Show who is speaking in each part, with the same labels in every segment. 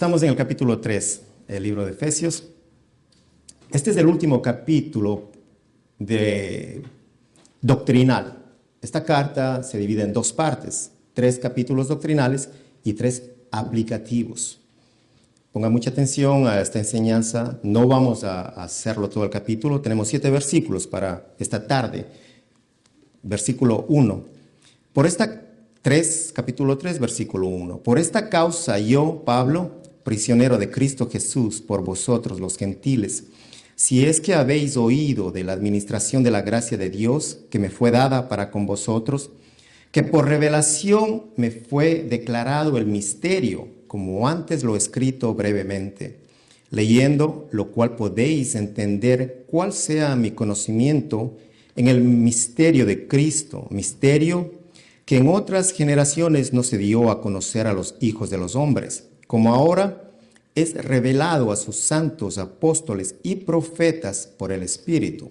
Speaker 1: Estamos en el capítulo 3 del libro de Efesios. Este es el último capítulo doctrinal. Esta carta se divide en dos partes, 3 capítulos doctrinales y 3 aplicativos. Ponga mucha atención a esta enseñanza. No vamos a hacerlo todo el capítulo. Tenemos 7 versículos para esta tarde. Versículo 1. Capítulo 3, versículo 1. Por esta causa yo, Pablo, prisionero de Cristo Jesús, por vosotros los gentiles, si es que habéis oído de la administración de la gracia de Dios que me fue dada para con vosotros, que por revelación me fue declarado el misterio, como antes lo he escrito brevemente, leyendo lo cual podéis entender cuál sea mi conocimiento en el misterio de Cristo, misterio que en otras generaciones no se dio a conocer a los hijos de los hombres, como ahora es revelado a sus santos apóstoles y profetas por el Espíritu,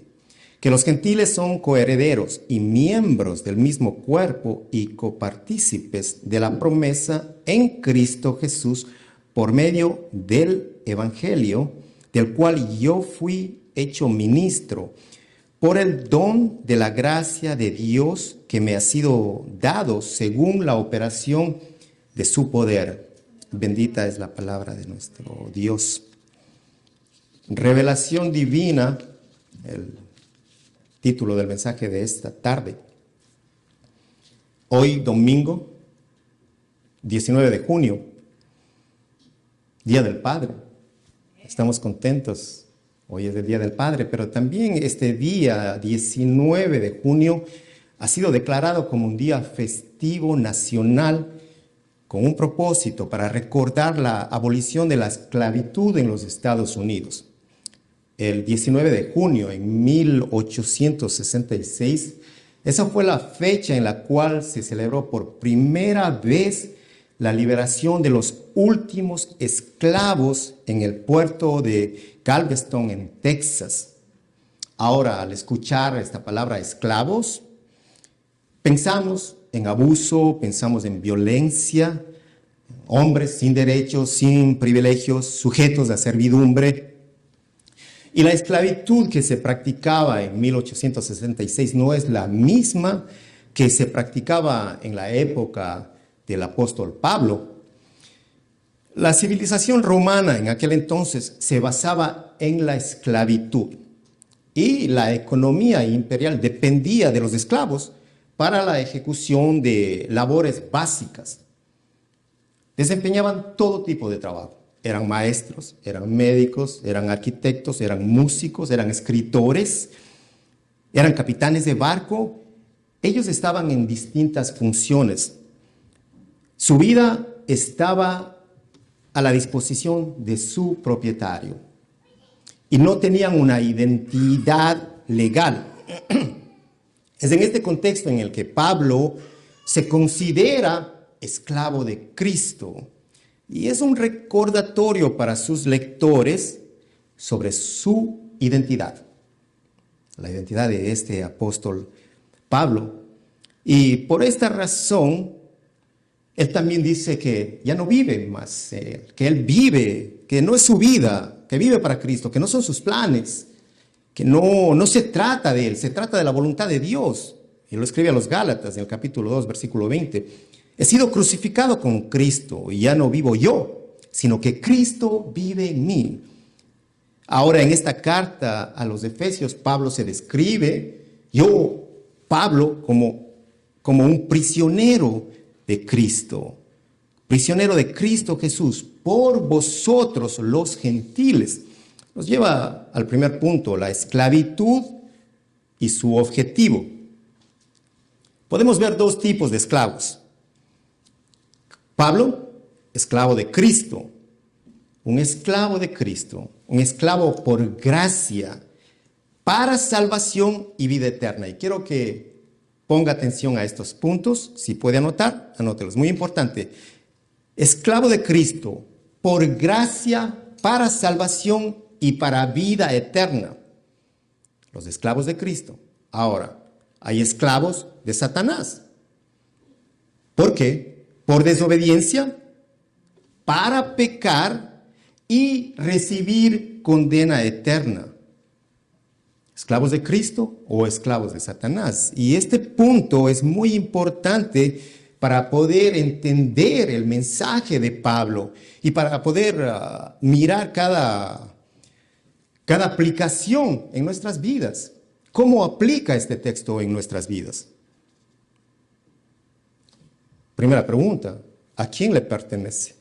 Speaker 1: que los gentiles son coherederos y miembros del mismo cuerpo y copartícipes de la promesa en Cristo Jesús por medio del Evangelio, del cual yo fui hecho ministro, por el don de la gracia de Dios que me ha sido dado según la operación de su poder. Bendita es la palabra de nuestro Dios. Revelación divina, el título del mensaje de esta tarde. Hoy, domingo, 19 de junio, Día del Padre. Estamos contentos. Hoy es el Día del Padre, pero también este día, 19 de junio, ha sido declarado como un día festivo nacional con un propósito para recordar la abolición de la esclavitud en los Estados Unidos. El 19 de junio en 1866, esa fue la fecha en la cual se celebró por primera vez la liberación de los últimos esclavos en el puerto de Galveston, en Texas. Ahora, al escuchar esta palabra esclavos, pensamos en abuso, pensamos en violencia, hombres sin derechos, sin privilegios, sujetos a servidumbre. Y la esclavitud que se practicaba en 1866 no es la misma que se practicaba en la época del apóstol Pablo. La civilización romana en aquel entonces se basaba en la esclavitud y la economía imperial dependía de los esclavos para la ejecución de labores básicas. Desempeñaban todo tipo de trabajo. Eran maestros, eran médicos, eran arquitectos, eran músicos, eran escritores, eran capitanes de barco. Ellos estaban en distintas funciones. Su vida estaba a la disposición de su propietario y no tenían una identidad legal. Es en este contexto en el que Pablo se considera esclavo de Cristo y es un recordatorio para sus lectores sobre su identidad, la identidad de este apóstol Pablo. Y por esta razón, él también dice que ya no vive más él, que él vive, que no es su vida, que vive para Cristo, que no son sus planes, que no se trata de él, se trata de la voluntad de Dios. Y lo escribe a los Gálatas en el capítulo 2, versículo 20. He sido crucificado con Cristo y ya no vivo yo, sino que Cristo vive en mí. Ahora en esta carta a los Efesios, Pablo se describe, Pablo, como un prisionero de Cristo Jesús, por vosotros los gentiles. Nos lleva al primer punto, la esclavitud y su objetivo. Podemos ver 2 tipos de esclavos. Pablo, esclavo de Cristo, un esclavo de Cristo, un esclavo por gracia, para salvación y vida eterna. Y quiero que ponga atención a estos puntos. Si puede anotar, anótelos. Muy importante. Esclavo de Cristo, por gracia, para salvación y para vida eterna. Los esclavos de Cristo. Ahora, hay esclavos de Satanás. ¿Por qué? Por desobediencia, para pecar y recibir condena eterna. ¿Esclavos de Cristo o esclavos de Satanás? Y este punto es muy importante para poder entender el mensaje de Pablo y para poder mirar cada aplicación en nuestras vidas. ¿Cómo aplica este texto en nuestras vidas? Primera pregunta, ¿a quién le pertenece?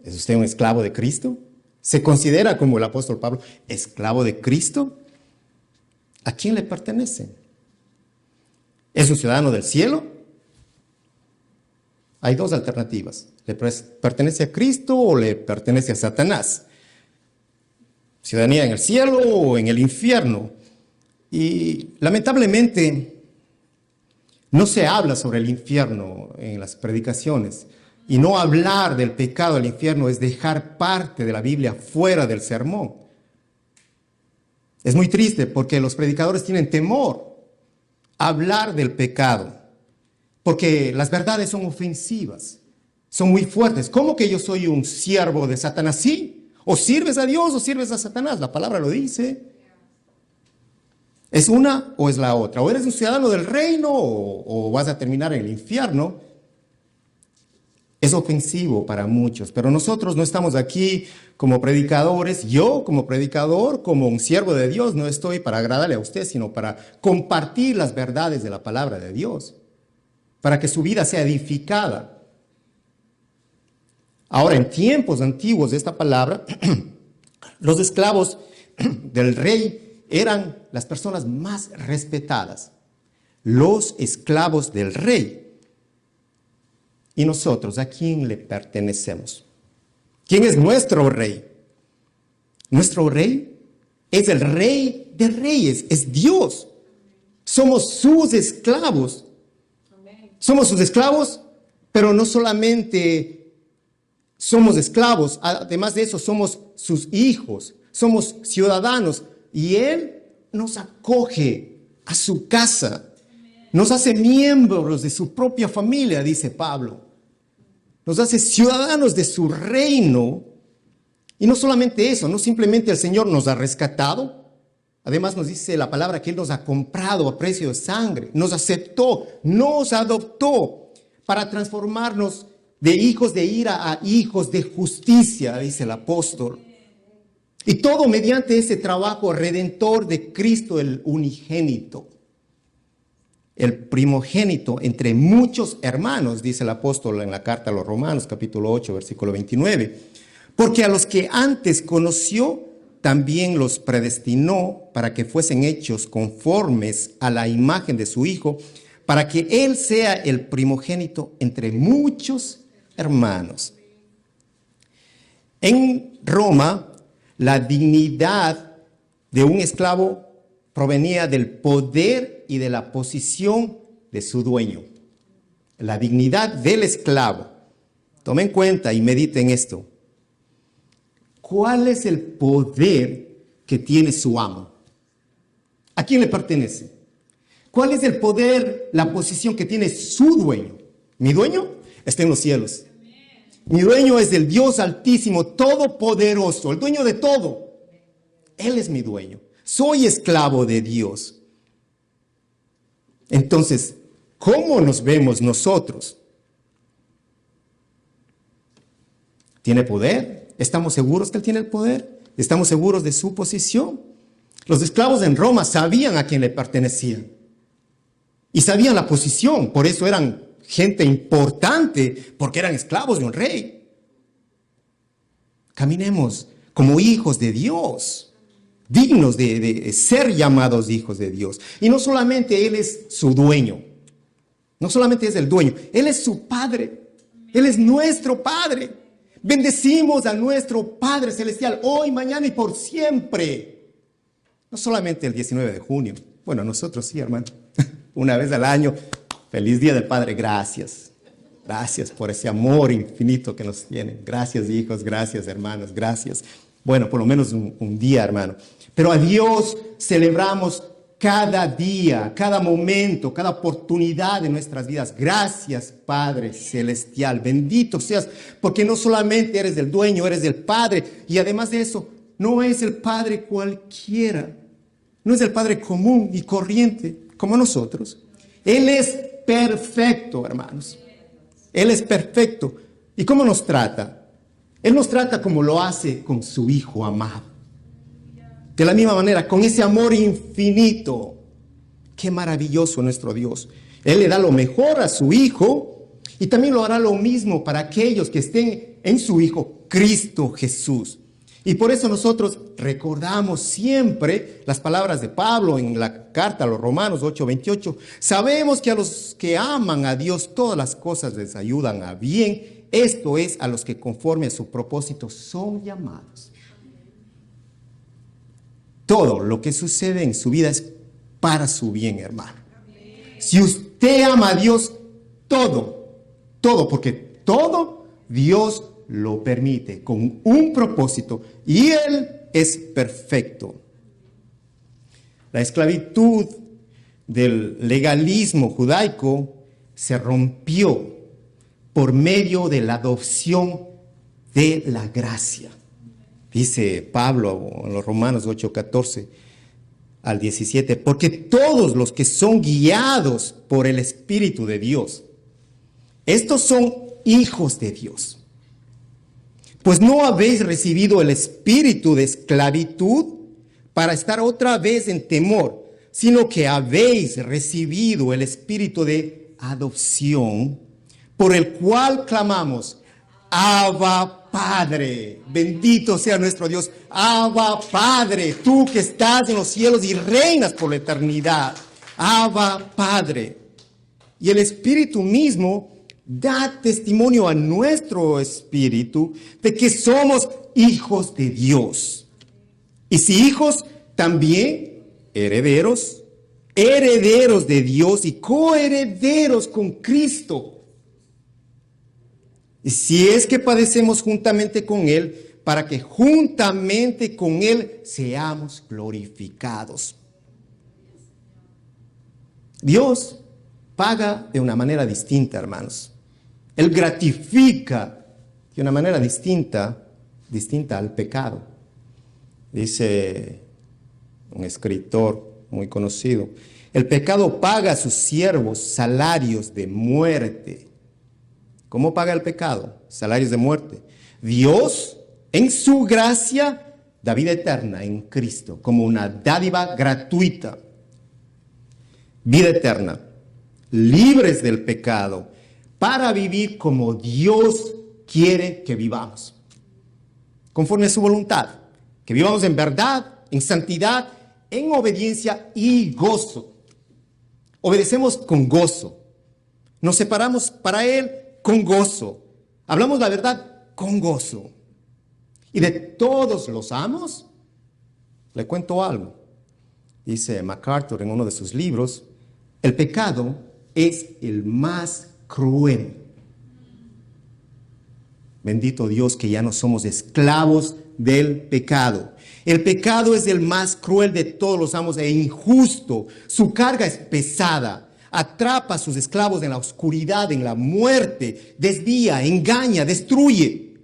Speaker 1: ¿Es usted un esclavo de Cristo? ¿Se considera, como el apóstol Pablo, esclavo de Cristo? ¿A quién le pertenece? ¿Es un ciudadano del cielo? Hay dos alternativas. ¿Le pertenece a Cristo o le pertenece a Satanás? ¿Ciudadanía en el cielo o en el infierno? Y lamentablemente no se habla sobre el infierno en las predicaciones. Y no hablar del pecado del infierno es dejar parte de la Biblia fuera del sermón. Es muy triste porque los predicadores tienen temor a hablar del pecado, porque las verdades son ofensivas, son muy fuertes. ¿Cómo que yo soy un siervo de Satanás? Sí, o sirves a Dios o sirves a Satanás, la palabra lo dice. ¿Es una o es la otra? O eres un ciudadano del reino o vas a terminar en el infierno. Es ofensivo para muchos, pero nosotros no estamos aquí como predicadores. Yo como predicador, como un siervo de Dios, no estoy para agradarle a usted, sino para compartir las verdades de la palabra de Dios, para que su vida sea edificada. Ahora, en tiempos antiguos de esta palabra, los esclavos del rey eran las personas más respetadas, los esclavos del rey. ¿Y nosotros a quién le pertenecemos? ¿Quién es nuestro rey? Nuestro rey es el rey de reyes, es Dios. Somos sus esclavos. Somos sus esclavos, pero no solamente somos esclavos, además de eso somos sus hijos, somos ciudadanos y Él nos acoge a su casa, nos hace miembros de su propia familia, dice Pablo. Nos hace ciudadanos de su reino. Y no solamente eso, no simplemente el Señor nos ha rescatado. Además nos dice la palabra que Él nos ha comprado a precio de sangre. Nos aceptó, nos adoptó para transformarnos de hijos de ira a hijos de justicia, dice el apóstol. Y todo mediante ese trabajo redentor de Cristo, el unigénito. El primogénito entre muchos hermanos, dice el apóstol en la carta a los Romanos, capítulo 8, versículo 29. Porque a los que antes conoció, también los predestinó para que fuesen hechos conformes a la imagen de su Hijo, para que Él sea el primogénito entre muchos hermanos. En Roma, la dignidad de un esclavo provenía del poder y de la posición de su dueño. La dignidad del esclavo. Tomen en cuenta y mediten esto. ¿Cuál es el poder que tiene su amo? ¿A quién le pertenece? ¿Cuál es el poder, la posición que tiene su dueño? Mi dueño está en los cielos. Mi dueño es el Dios Altísimo, Todopoderoso, el dueño de todo. Él es mi dueño. Soy esclavo de Dios. Entonces, ¿cómo nos vemos nosotros? ¿Tiene poder? ¿Estamos seguros que Él tiene el poder? ¿Estamos seguros de su posición? Los esclavos en Roma sabían a quién le pertenecían. Y sabían la posición, por eso eran gente importante, porque eran esclavos de un rey. Caminemos como hijos de Dios, dignos de ser llamados hijos de Dios. Y no solamente Él es su dueño, no solamente es el dueño, Él es su Padre, Él es nuestro Padre. Bendecimos a nuestro Padre Celestial hoy, mañana y por siempre. No solamente el 19 de junio, bueno, nosotros sí, hermano, una vez al año. Feliz Día del Padre, gracias. Gracias por ese amor infinito que nos tienen. Gracias, hijos, gracias, hermanos, gracias. Bueno, por lo menos un día, hermano. Pero a Dios celebramos cada día, cada momento, cada oportunidad de nuestras vidas. Gracias, Padre Celestial. Bendito seas, porque no solamente eres el dueño, eres el Padre. Y además de eso, no es el Padre cualquiera. No es el Padre común y corriente como nosotros. Él es perfecto, hermanos. Él es perfecto. ¿Y cómo nos trata? Él nos trata como lo hace con su Hijo amado. De la misma manera, con ese amor infinito. Qué maravilloso nuestro Dios. Él le da lo mejor a su Hijo y también lo hará lo mismo para aquellos que estén en su Hijo, Cristo Jesús. Y por eso nosotros recordamos siempre las palabras de Pablo en la carta a los Romanos 8:28. Sabemos que a los que aman a Dios todas las cosas les ayudan a bien. Esto es, a los que conforme a su propósito son llamados. Todo lo que sucede en su vida es para su bien, hermano. Si usted ama a Dios, todo, porque todo Dios lo permite con un propósito y Él es perfecto. La esclavitud del legalismo judaico se rompió por medio de la adopción de la gracia. Dice Pablo en los Romanos 8:14 al 17, porque todos los que son guiados por el Espíritu de Dios, estos son hijos de Dios. Pues no habéis recibido el espíritu de esclavitud para estar otra vez en temor, sino que habéis recibido el espíritu de adopción, por el cual clamamos, Abba Padre. Bendito sea nuestro Dios. Abba Padre, tú que estás en los cielos y reinas por la eternidad. Abba Padre. Y el Espíritu mismo da testimonio a nuestro espíritu de que somos hijos de Dios. Y si hijos, también herederos, herederos de Dios y coherederos con Cristo. Y si es que padecemos juntamente con Él, para que juntamente con Él seamos glorificados. Dios paga de una manera distinta, hermanos. Él gratifica de una manera distinta al pecado. Dice un escritor muy conocido, el pecado paga a sus siervos salarios de muerte. ¿Cómo paga el pecado? Salarios de muerte. Dios, en su gracia, da vida eterna en Cristo, como una dádiva gratuita. Vida eterna, libres del pecado, para vivir como Dios quiere que vivamos. Conforme a su voluntad, que vivamos en verdad, en santidad, en obediencia y gozo. Obedecemos con gozo. Nos separamos para Él con gozo. Hablamos la verdad con gozo. Y de todos los amos, le cuento algo. Dice MacArthur en uno de sus libros, el pecado es el más cruel. Bendito Dios que ya no somos esclavos del pecado. El pecado es el más cruel de todos los amos e injusto. Su carga es pesada. Atrapa a sus esclavos en la oscuridad, en la muerte, desvía, engaña, destruye.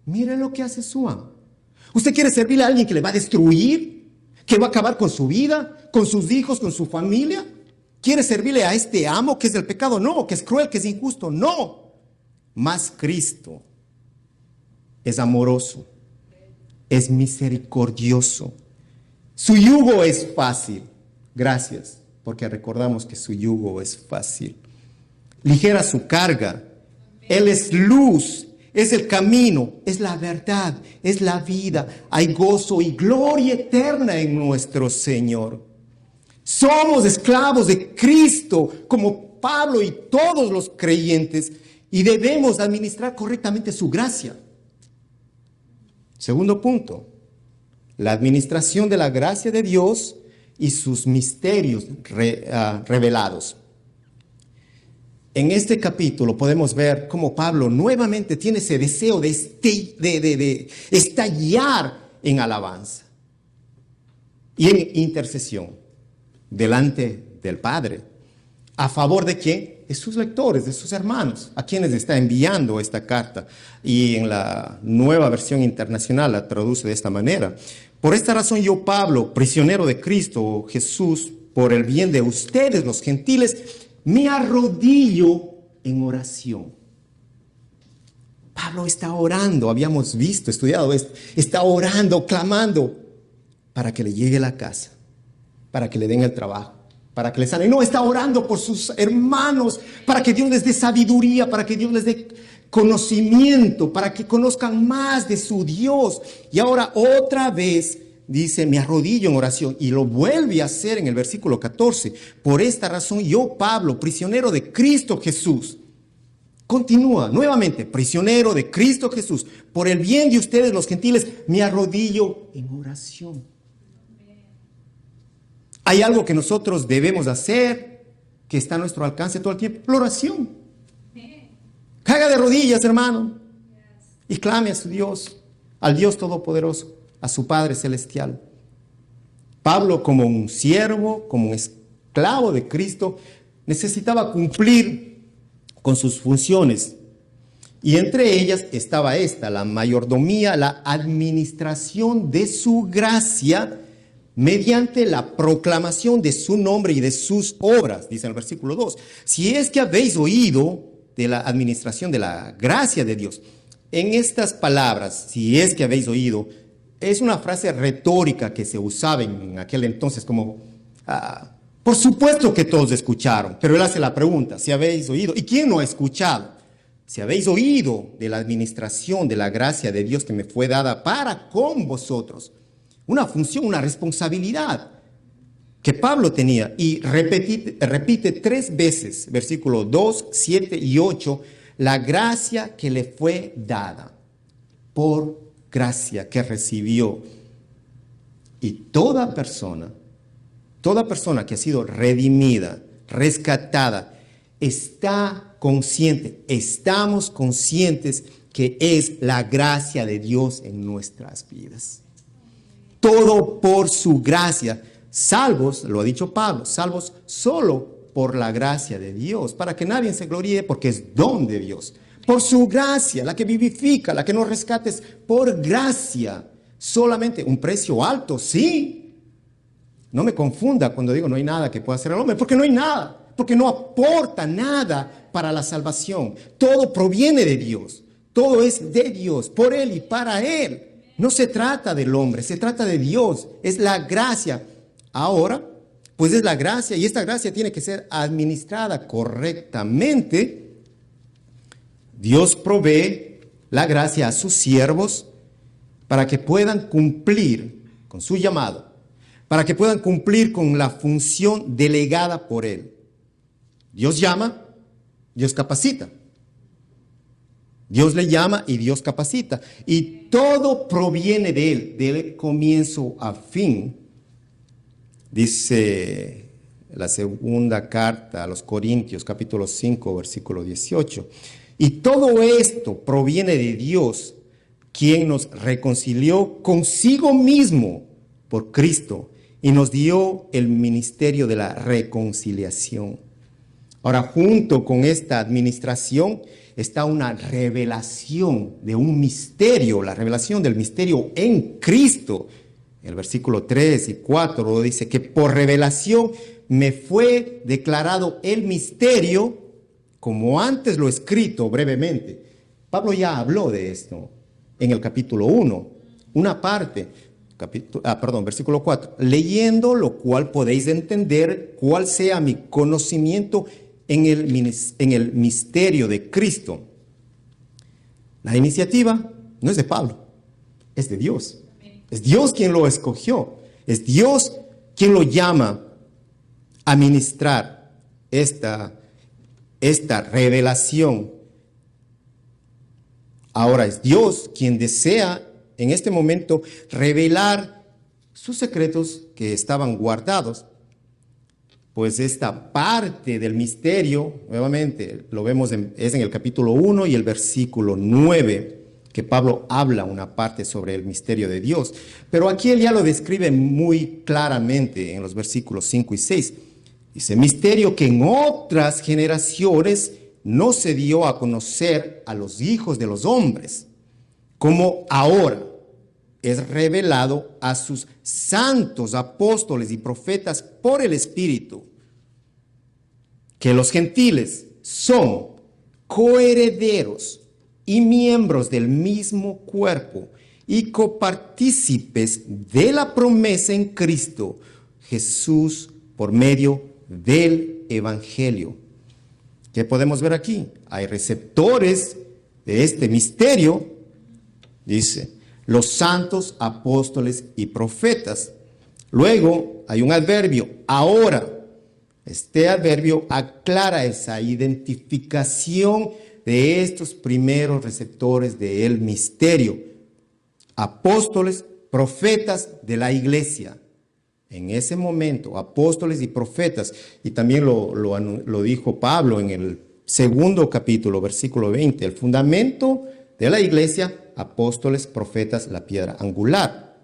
Speaker 1: Mire lo que hace su amo. ¿Usted quiere servirle a alguien que le va a destruir? ¿Que va a acabar con su vida, con sus hijos, con su familia? ¿Quiere servirle a este amo que es el pecado? No, que es cruel, que es injusto. No. Mas Cristo es amoroso, es misericordioso. Su yugo es fácil. Gracias. Porque recordamos que su yugo es fácil. Ligera su carga. Él es luz, es el camino, es la verdad, es la vida. Hay gozo y gloria eterna en nuestro Señor. Somos esclavos de Cristo, como Pablo y todos los creyentes, y debemos administrar correctamente su gracia. Segundo punto, la administración de la gracia de Dios y sus misterios revelados. En este capítulo podemos ver cómo Pablo nuevamente tiene ese deseo de estallar en alabanza y en intercesión. delante del Padre. ¿A favor de quién? De sus lectores, de sus hermanos, a quienes está enviando esta carta. Y en la Nueva Versión Internacional la traduce de esta manera. Por esta razón yo, Pablo, prisionero de Cristo Jesús, por el bien de ustedes, los gentiles, me arrodillo en oración. Pablo está orando, habíamos visto, estudiado esto, está orando, clamando para que le llegue la casa, para que le den el trabajo, para que le sane. No, está orando por sus hermanos, para que Dios les dé sabiduría, para que Dios les dé conocimiento, para que conozcan más de su Dios. Y ahora otra vez dice, me arrodillo en oración, y lo vuelve a hacer en el versículo 14. Por esta razón yo, Pablo, prisionero de Cristo Jesús. Continúa nuevamente, prisionero de Cristo Jesús, por el bien de ustedes los gentiles, me arrodillo en oración. Hay algo que nosotros debemos hacer, que está a nuestro alcance todo el tiempo, la oración. Caiga de rodillas, hermano, y clame a su Dios, al Dios Todopoderoso, a su Padre Celestial. Pablo, como un siervo, como un esclavo de Cristo, necesitaba cumplir con sus funciones. Y entre ellas estaba esta, la mayordomía, la administración de su gracia, mediante la proclamación de su nombre y de sus obras, dice en el versículo 2. Si es que habéis oído de la administración de la gracia de Dios. En estas palabras, si es que habéis oído, es una frase retórica que se usaba en aquel entonces como, por supuesto que todos escucharon, pero él hace la pregunta, si habéis oído, ¿y quién no ha escuchado? Si habéis oído de la administración de la gracia de Dios que me fue dada para con vosotros, una función, una responsabilidad que Pablo tenía, y repite 3 veces, versículos 2, 7 y 8, la gracia que le fue dada, por gracia que recibió. Y toda persona que ha sido redimida, rescatada, está consciente, estamos conscientes que es la gracia de Dios en nuestras vidas. Todo por su gracia. Salvos, lo ha dicho Pablo, salvos solo por la gracia de Dios, para que nadie se gloríe, porque es don de Dios. Por su gracia, la que vivifica, la que nos rescata, es por gracia. Solamente un precio alto, sí. No me confunda cuando digo no hay nada que pueda hacer el hombre, porque no hay nada, porque no aporta nada para la salvación. Todo proviene de Dios, todo es de Dios, por Él y para Él. No se trata del hombre, se trata de Dios, es la gracia. Ahora, pues es la gracia, y esta gracia tiene que ser administrada correctamente. Dios provee la gracia a sus siervos para que puedan cumplir con su llamado, para que puedan cumplir con la función delegada por Él. Dios llama, Dios capacita. Dios le llama y Dios capacita. Y todo proviene de Él, de comienzo a fin. Dice la segunda carta a los Corintios, capítulo 5, versículo 18. Y todo esto proviene de Dios, quien nos reconcilió consigo mismo por Cristo y nos dio el ministerio de la reconciliación. Ahora, junto con esta administración está una revelación de un misterio, la revelación del misterio en Cristo. El versículo 3 y 4 dice que por revelación me fue declarado el misterio, como antes lo he escrito brevemente. Pablo ya habló de esto en el capítulo 1, una parte, versículo 4. Leyendo lo cual podéis entender cuál sea mi conocimiento en el misterio de Cristo. La iniciativa no es de Pablo, es de Dios. Es Dios quien lo escogió. Es Dios quien lo llama a ministrar esta revelación. Ahora es Dios quien desea en este momento revelar sus secretos que estaban guardados. Pues esta parte del misterio, nuevamente, lo vemos es en el capítulo 1 y el versículo 9. que Pablo habla una parte sobre el misterio de Dios, pero aquí él ya lo describe muy claramente en los versículos 5 y 6. Dice, misterio que en otras generaciones no se dio a conocer a los hijos de los hombres, como ahora es revelado a sus santos apóstoles y profetas por el Espíritu, que los gentiles son coherederos y miembros del mismo cuerpo y copartícipes de la promesa en Cristo Jesús por medio del Evangelio. ¿Qué podemos ver aquí? Hay receptores de este misterio, dice, los santos apóstoles y profetas. Luego hay un adverbio, ahora. Este adverbio aclara esa identificación de estos primeros receptores del misterio. Apóstoles, profetas de la iglesia. En ese momento, apóstoles y profetas, y también lo dijo Pablo en el segundo capítulo, versículo 20, el fundamento de la iglesia, apóstoles, profetas, la piedra angular.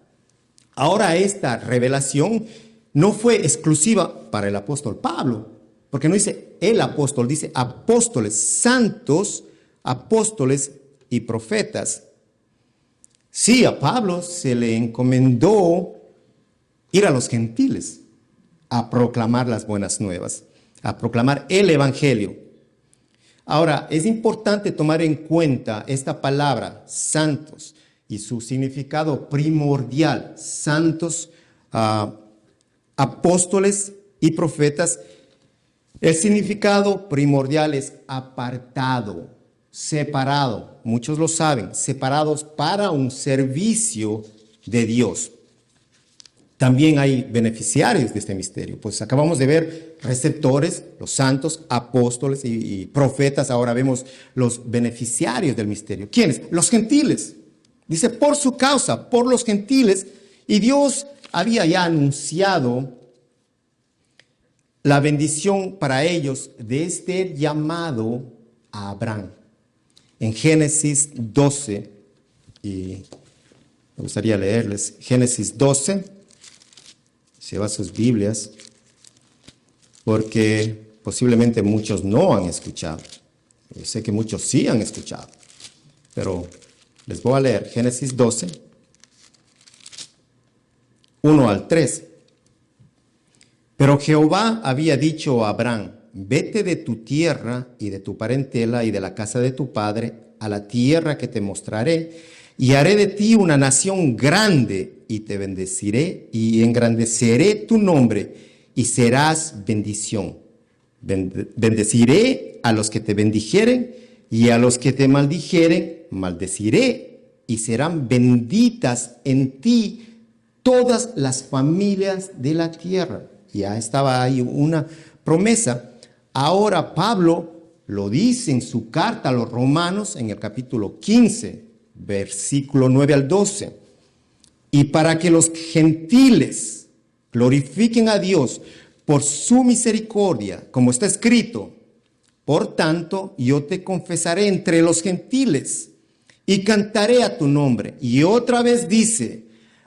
Speaker 1: Ahora esta revelación no fue exclusiva para el apóstol Pablo, porque no dice el apóstol, dice apóstoles, santos, apóstoles y profetas. Sí, a Pablo se le encomendó ir a los gentiles a proclamar las buenas nuevas, a proclamar el evangelio. Ahora, es importante tomar en cuenta esta palabra, santos, y su significado primordial, santos, apóstoles y profetas. El significado primordial es apartado, separado, muchos lo saben, separados para un servicio de Dios. También hay beneficiarios de este misterio, pues acabamos de ver receptores, los santos, apóstoles y profetas. Ahora vemos los beneficiarios del misterio. ¿Quiénes? Los gentiles. Dice, por su causa, por los gentiles. Y Dios había ya anunciado la bendición para ellos de este llamado a Abraham. En Génesis 12, y me gustaría leerles, Génesis 12, se va a sus Biblias, porque posiblemente muchos no han escuchado. Yo sé que muchos sí han escuchado, pero les voy a leer Génesis 12, 1 al 3. Pero Jehová había dicho a Abraham, vete de tu tierra y de tu parentela y de la casa de tu padre a la tierra que te mostraré, y haré de ti una nación grande, y te bendeciré y engrandeceré tu nombre, y serás bendición. Bendeciré a los que te bendijeren, y a los que te maldijeren, maldeciré, y serán benditas en ti todas las familias de la tierra. Ya estaba ahí una promesa. Ahora Pablo lo dice en su carta a los romanos en el capítulo 15, versículo 9 al 12. Y para que los gentiles glorifiquen a Dios por su misericordia, como está escrito, por tanto yo te confesaré entre los gentiles y cantaré a tu nombre. Y otra vez dice,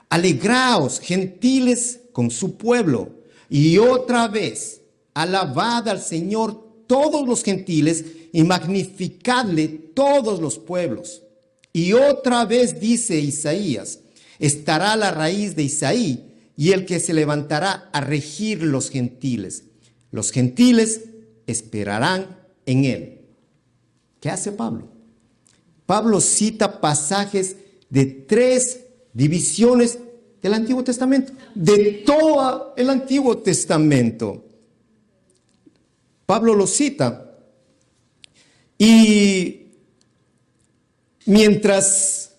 Speaker 1: alegraos gentiles con su pueblo. Y otra vez, alabad al Señor todos los gentiles y magnificadle todos los pueblos. Y otra vez dice Isaías, estará la raíz de Isaí y el que se levantará a regir los gentiles. Los gentiles esperarán en él. ¿Qué hace Pablo? Pablo cita pasajes de 3 divisiones del Antiguo Testamento, de todo el Antiguo Testamento. Pablo lo cita. Y mientras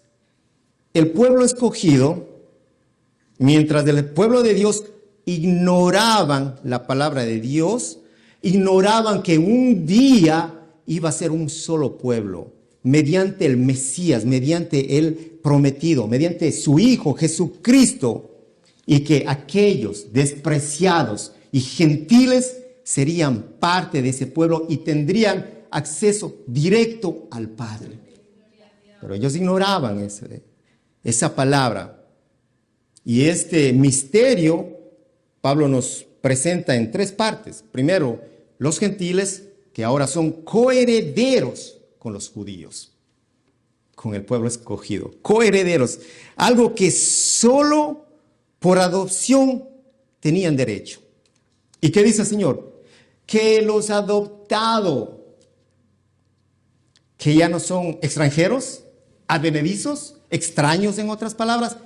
Speaker 1: el pueblo escogido, mientras el pueblo de Dios ignoraban la palabra de Dios, ignoraban que un día iba a ser un solo pueblo, mediante el Mesías, mediante el prometido, mediante su Hijo Jesucristo, y que aquellos despreciados y gentiles serían parte de ese pueblo y tendrían acceso directo al Padre. Pero ellos ignoraban esa palabra. Y este misterio, Pablo nos presenta en 3 partes. Primero, los gentiles, que ahora son coherederos con los judíos, con el pueblo escogido. Coherederos. Algo que solo por adopción tenían derecho. ¿Y qué dice el Señor? Que los ha adoptado, que ya no son extranjeros, advenedizos, extraños en otras palabras,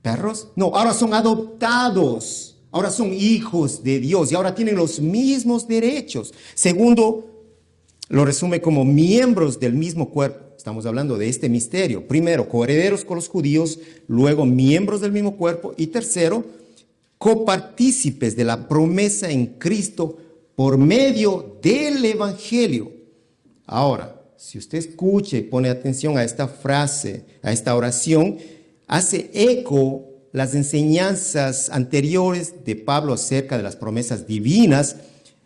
Speaker 1: perros. No, ahora son adoptados, ahora son hijos de Dios y ahora tienen los mismos derechos. Segundo, lo resume como miembros del mismo cuerpo. Estamos hablando de este misterio. Primero, coherederos con los judíos, luego miembros del mismo cuerpo y tercero, copartícipes de la promesa en Cristo por medio del Evangelio. Ahora, si usted escucha y pone atención a esta frase, a esta oración, hace eco las enseñanzas anteriores de Pablo acerca de las promesas divinas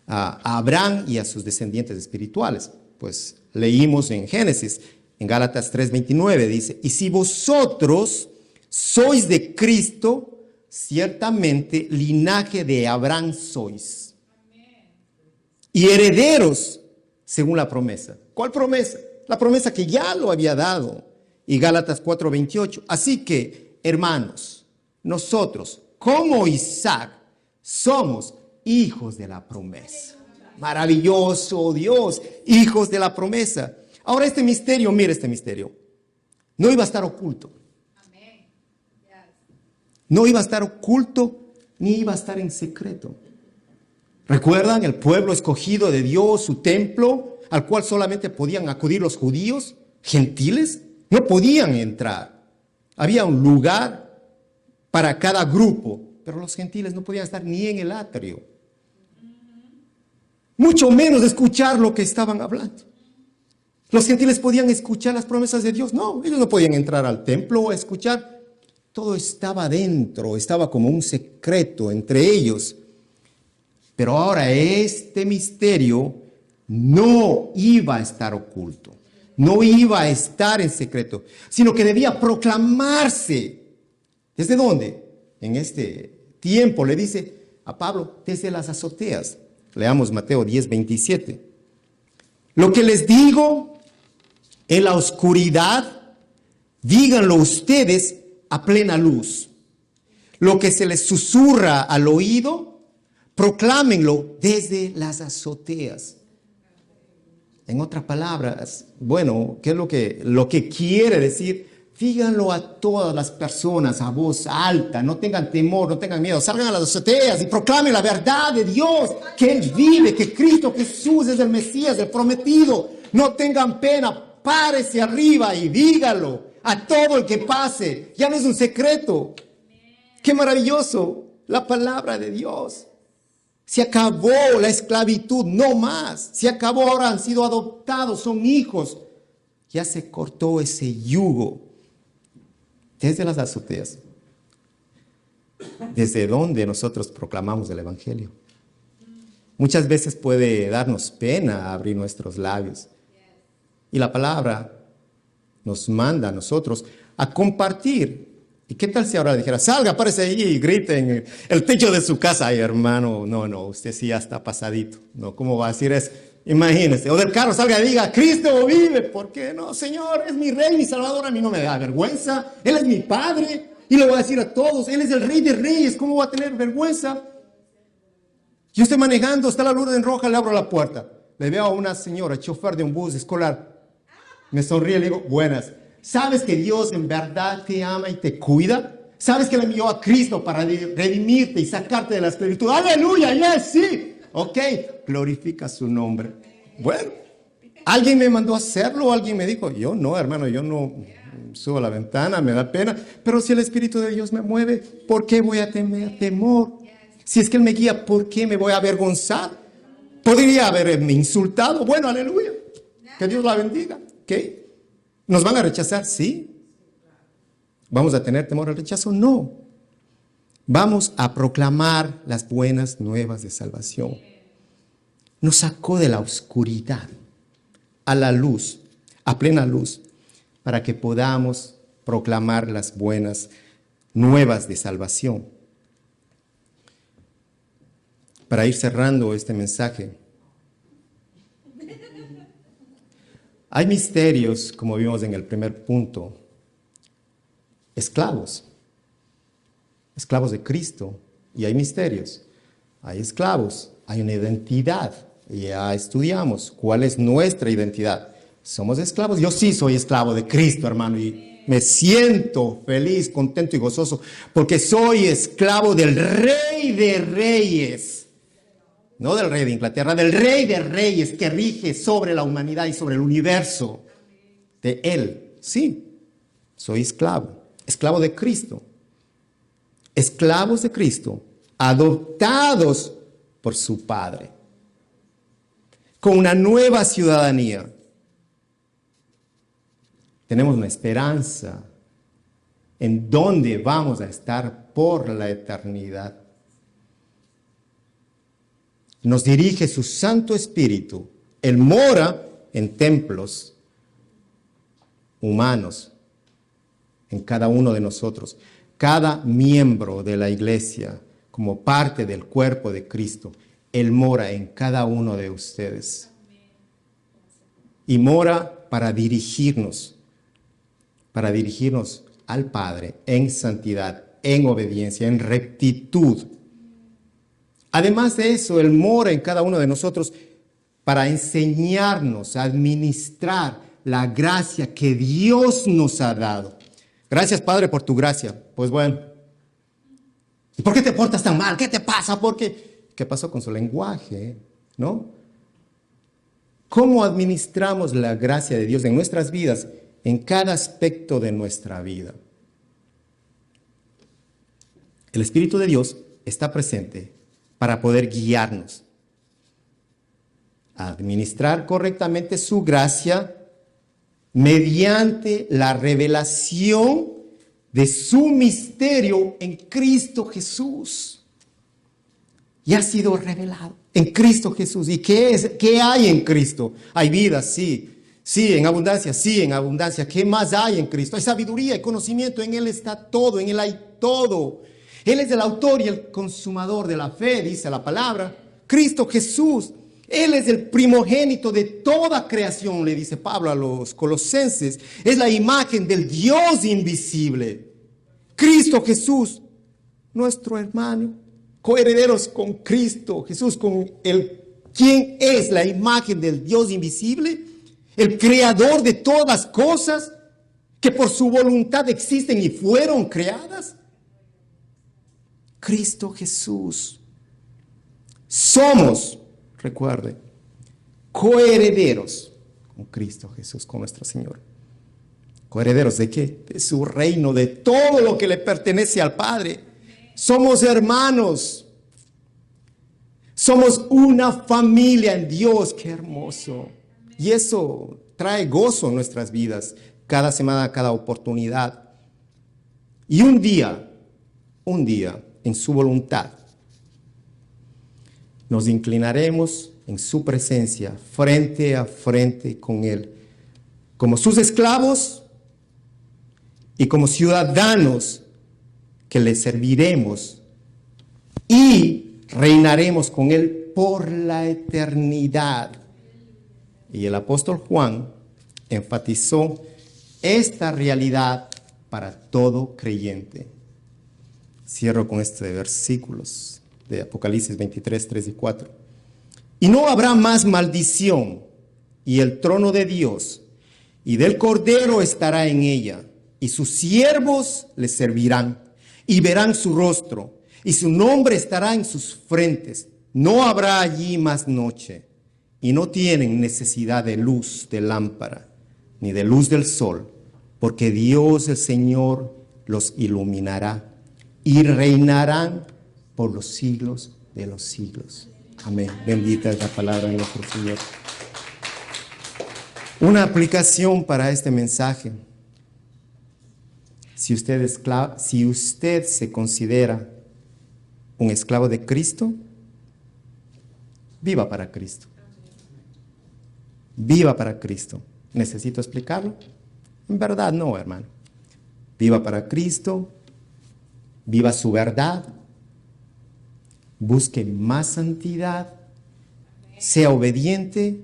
Speaker 1: a Abraham y a sus descendientes espirituales. Pues leímos en Génesis, en Gálatas 3:29, dice, y si vosotros sois de Cristo, ciertamente linaje de Abraham sois. Y herederos según la promesa. ¿Cuál promesa? La promesa que ya lo había dado. Y Gálatas 4:28. Así que, hermanos, nosotros, como Isaac, somos hijos de la promesa. Maravilloso Dios, hijos de la promesa. Ahora este misterio, mire este misterio, no iba a estar oculto. No iba a estar oculto, ni iba a estar en secreto. ¿Recuerdan el pueblo escogido de Dios, su templo, al cual solamente podían acudir los judíos, gentiles? No podían entrar. Había un lugar para cada grupo, pero los gentiles no podían estar ni en el atrio. Mucho menos escuchar lo que estaban hablando. Los gentiles podían escuchar las promesas de Dios. No, ellos no podían entrar al templo a escuchar. Todo estaba dentro, estaba como un secreto entre ellos. Pero ahora este misterio no iba a estar oculto, no iba a estar en secreto, sino que debía proclamarse. ¿Desde dónde? En este tiempo le dice a Pablo, desde las azoteas. Leamos Mateo 10:27. Lo que les digo en la oscuridad, díganlo ustedes a plena luz. Lo que se les susurra al oído, proclámenlo desde las azoteas. En otras palabras, bueno, ¿qué es lo que quiere decir? Díganlo a todas las personas a voz alta, no tengan temor, no tengan miedo, salgan a las azoteas y proclamen la verdad de Dios, que Él vive, que Cristo Jesús es el Mesías, el prometido. No tengan pena, párese arriba y díganlo a todo el que pase. Ya no es un secreto. Qué maravilloso, la palabra de Dios. Se acabó la esclavitud, no más. Se acabó, ahora han sido adoptados, son hijos. Ya se cortó ese yugo. Desde las azoteas, desde donde nosotros proclamamos el Evangelio. Muchas veces puede darnos pena abrir nuestros labios. Y la palabra nos manda a nosotros a compartir. ¿Y qué tal si ahora dijera, salga, párese ahí y grite en el techo de su casa? Ay, hermano, no, usted sí ya está pasadito. No, ¿cómo va a decir eso? Imagínese. O del carro salga y diga, Cristo vive. ¿Por qué no, Señor? Es mi Rey, mi Salvador. A mí no me da vergüenza. Él es mi Padre. Y le voy a decir a todos, Él es el Rey de Reyes. ¿Cómo va a tener vergüenza? Yo estoy manejando, está la luz en roja, le abro la puerta. Le veo a una señora, chofer de un bus escolar. Me sonríe y le digo, buenas. ¿Sabes que Dios en verdad te ama y te cuida? ¿Sabes que le envió a Cristo para redimirte y sacarte de la esclavitud? ¡Aleluya! ¡Ya sí! Ok, glorifica su nombre. Bueno, ¿alguien me mandó a hacerlo? ¿Alguien me dijo? Yo no, hermano, yo no subo a la ventana, me da pena. Pero si el Espíritu de Dios me mueve, ¿por qué voy a tener temor? Si es que Él me guía, ¿por qué me voy a avergonzar? Podría haberme insultado. Bueno, aleluya. Que Dios la bendiga. ¿Ok? ¿Nos van a rechazar? Sí. ¿Vamos a tener temor al rechazo? No. Vamos a proclamar las buenas nuevas de salvación. Nos sacó de la oscuridad a la luz, a plena luz. para que podamos proclamar las buenas nuevas de salvación. Para ir cerrando este mensaje, hay misterios, como vimos en el primer punto, esclavos de Cristo, y hay misterios, hay esclavos, hay una identidad, y ya estudiamos cuál es nuestra identidad. Somos esclavos, yo sí soy esclavo de Cristo, hermano, y me siento feliz, contento y gozoso, porque soy esclavo del Rey de Reyes. No del rey de Inglaterra, del Rey de Reyes que rige sobre la humanidad y sobre el universo. De Él, sí, soy esclavo de Cristo. Esclavos de Cristo, adoptados por su Padre, con una nueva ciudadanía. Tenemos una esperanza en donde vamos a estar por la eternidad. Nos dirige su Santo Espíritu. Él mora en templos humanos, en cada uno de nosotros. Cada miembro de la iglesia, como parte del cuerpo de Cristo, Él mora en cada uno de ustedes. Y mora para dirigirnos al Padre en santidad, en obediencia, en rectitud. Además de eso, Él mora en cada uno de nosotros para enseñarnos a administrar la gracia que Dios nos ha dado. Gracias, Padre, por tu gracia. Pues bueno, ¿y por qué te portas tan mal? ¿Qué te pasa? ¿Qué pasó con su lenguaje? ¿No? ¿Cómo administramos la gracia de Dios en nuestras vidas, en cada aspecto de nuestra vida? El Espíritu de Dios está presente para poder guiarnos a administrar correctamente su gracia mediante la revelación de su misterio en Cristo Jesús. Ya ha sido revelado en Cristo Jesús. ¿Y qué es? ¿Qué hay en Cristo? Hay vida, sí. Sí, en abundancia, sí, en abundancia. ¿Qué más hay en Cristo? Hay sabiduría, hay conocimiento. En Él está todo, en Él hay todo. Él es el autor y el consumador de la fe, dice la palabra. Cristo Jesús. Él es el primogénito de toda creación, le dice Pablo a los colosenses. Es la imagen del Dios invisible. Cristo Jesús, nuestro hermano, coherederos con Cristo Jesús, con quien es la imagen del Dios invisible, el creador de todas las cosas que por su voluntad existen y fueron creadas. Cristo Jesús. Somos, recuerde, coherederos con Cristo Jesús, con nuestro Señor. ¿Coherederos de qué? De su reino, de todo lo que le pertenece al Padre. Somos hermanos. Somos una familia en Dios. ¡Qué hermoso! Y eso trae gozo en nuestras vidas, cada semana, cada oportunidad. Y un día, en su voluntad, nos inclinaremos en su presencia, frente a frente con Él, como sus esclavos y como ciudadanos que le serviremos y reinaremos con Él por la eternidad. Y el apóstol Juan enfatizó esta realidad para todo creyente. Cierro con estos versículos de Apocalipsis 23, 3 y 4. Y no habrá más maldición, y el trono de Dios y del Cordero estará en ella, y sus siervos le servirán, y verán su rostro, y su nombre estará en sus frentes. No habrá allí más noche, y no tienen necesidad de luz de lámpara, ni de luz del sol, porque Dios el Señor los iluminará, y reinarán por los siglos de los siglos. Amén. Bendita es la palabra de nuestro Señor. Una aplicación para este mensaje. Si usted se considera un esclavo de Cristo, viva para Cristo. Viva para Cristo. ¿Necesito explicarlo? En verdad no, hermano. Viva para Cristo, viva su verdad, busque más santidad, sea obediente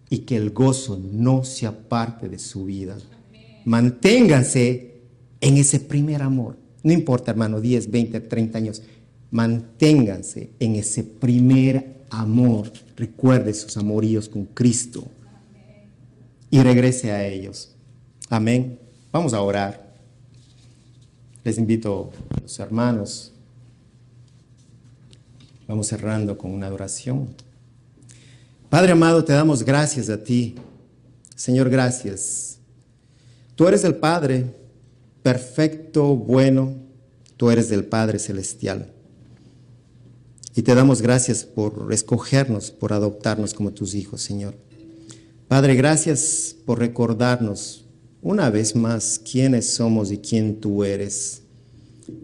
Speaker 1: y que el gozo no se aparte de su vida. Manténganse en ese primer amor. No importa, hermano, 10, 20, 30 años. Manténganse en ese primer amor. Recuerde sus amoríos con Cristo y regrese a ellos. Amén. Vamos a orar. Les invito a los hermanos. Vamos cerrando con una oración. Padre amado, te damos gracias a ti. Señor, gracias. Tú eres el Padre perfecto, bueno. Tú eres el Padre celestial. Y te damos gracias por escogernos, por adoptarnos como tus hijos, Señor. Padre, gracias por recordarnos una vez más quiénes somos y quién tú eres.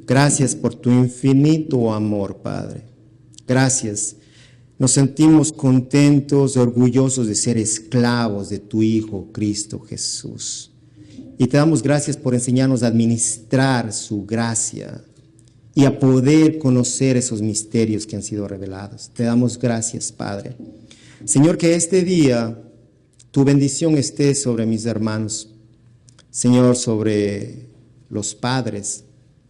Speaker 1: Gracias por tu infinito amor, Padre. Gracias. Nos sentimos contentos, orgullosos de ser esclavos de tu Hijo, Cristo Jesús. Y te damos gracias por enseñarnos a administrar su gracia y a poder conocer esos misterios que han sido revelados. Te damos gracias, Padre. Señor, que este día tu bendición esté sobre mis hermanos. Señor, sobre los padres.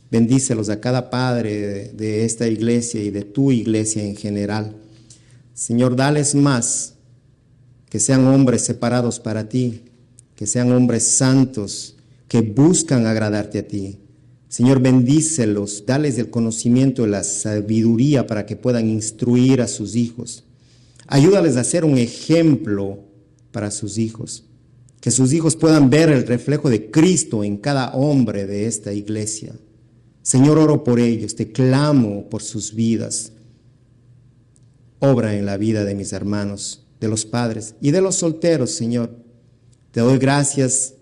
Speaker 1: Bendícelos a cada padre de esta iglesia y de tu iglesia en general. Señor, dales más, que sean hombres separados para ti, que sean hombres santos, que buscan agradarte a ti. Señor, bendícelos, dales el conocimiento y la sabiduría para que puedan instruir a sus hijos. Ayúdales a ser un ejemplo para sus hijos, que sus hijos puedan ver el reflejo de Cristo en cada hombre de esta iglesia. Señor, oro por ellos, te clamo por sus vidas. Obra en la vida de mis hermanos, de los padres y de los solteros, Señor. Te doy gracias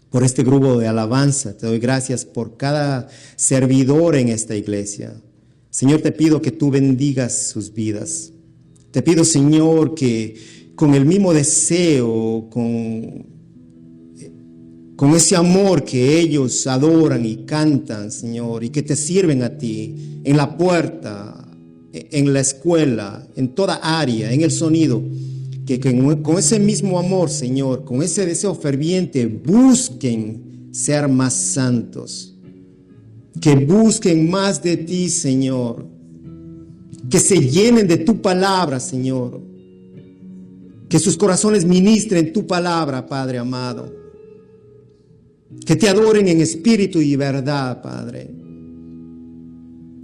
Speaker 1: por este grupo de alabanza. Te doy gracias por cada servidor en esta iglesia. Señor, te pido que tú bendigas sus vidas. Te pido, Señor, que con el mismo deseo, con ese amor que ellos adoran y cantan, Señor, y que te sirven a ti en la puerta, en la escuela, en toda área, en el sonido, que con ese mismo amor, Señor, con ese deseo ferviente, busquen ser más santos, que busquen más de ti, Señor, que se llenen de tu palabra, Señor, que sus corazones ministren tu palabra, Padre amado, que te adoren en espíritu y verdad, Padre.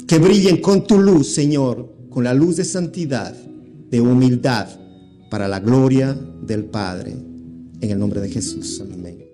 Speaker 1: Que brillen con tu luz, Señor, con la luz de santidad, de humildad, para la gloria del Padre. En el nombre de Jesús. Amén.